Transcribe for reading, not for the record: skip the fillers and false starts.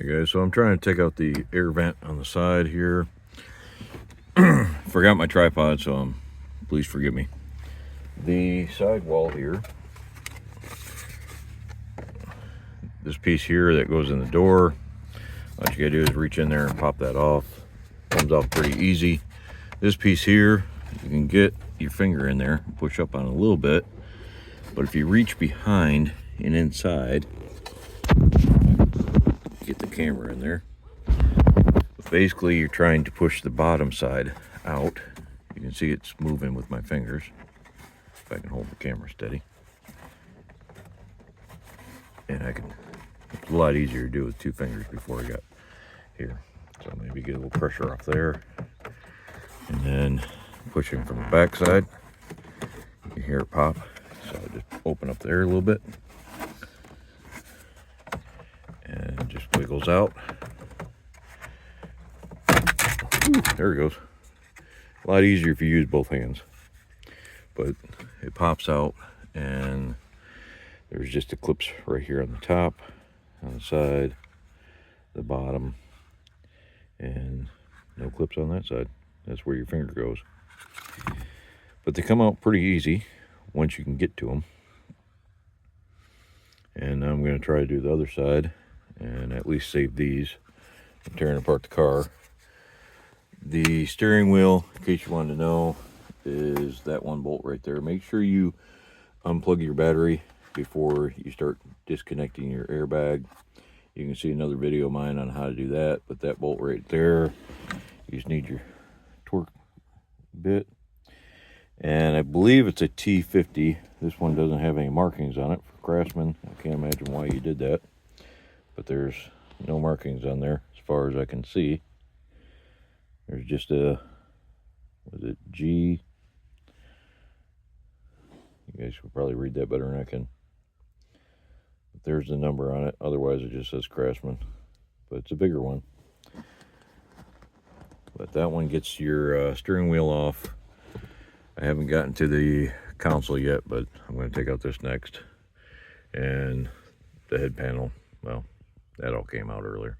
Hey guys, so I'm trying to take out the air vent on the side here. Forgot my tripod, so please forgive me. The side wall here, this piece here that goes in the door, what you gotta do is reach in there and pop that off. Comes off pretty easy. This piece here, you can get your finger in there, push up on it a little bit, but if you reach behind and inside, get the camera in there. Basically, you're trying to push the bottom side out. You can see it's moving with my fingers. If I can hold the camera steady. And it's a lot easier to do with two fingers before I got here. So maybe get a little pressure off there. And then pushing from the back side. You can hear it pop. So I just open up there a little bit. And it just wiggles out. Ooh, there it goes. A lot easier if you use both hands. But it pops out, and there's just the clips right here on the top, on the side, the bottom, and no clips on that side. That's where your finger goes. But they come out pretty easy once you can get to them. And I'm going to try to do the other side and at least save these from tearing apart the car. The steering wheel, in case you wanted to know, is that one bolt right there. Make sure you unplug your battery before you start disconnecting your airbag. You can see another video of mine on how to do that, but that bolt right there, you just need your torque bit. And I believe it's a T50. This one doesn't have any markings on it. For Craftsman, I can't imagine why you did that, but there's no markings on there as far as I can see. There's just a, was it G? You guys could probably read that better than I can. But there's the number on it. Otherwise, it just says Craftsman. But it's a bigger one. But that one gets your steering wheel off. I haven't gotten to the console yet, but I'm going to take out this next. And the head panel, well, that all came out earlier.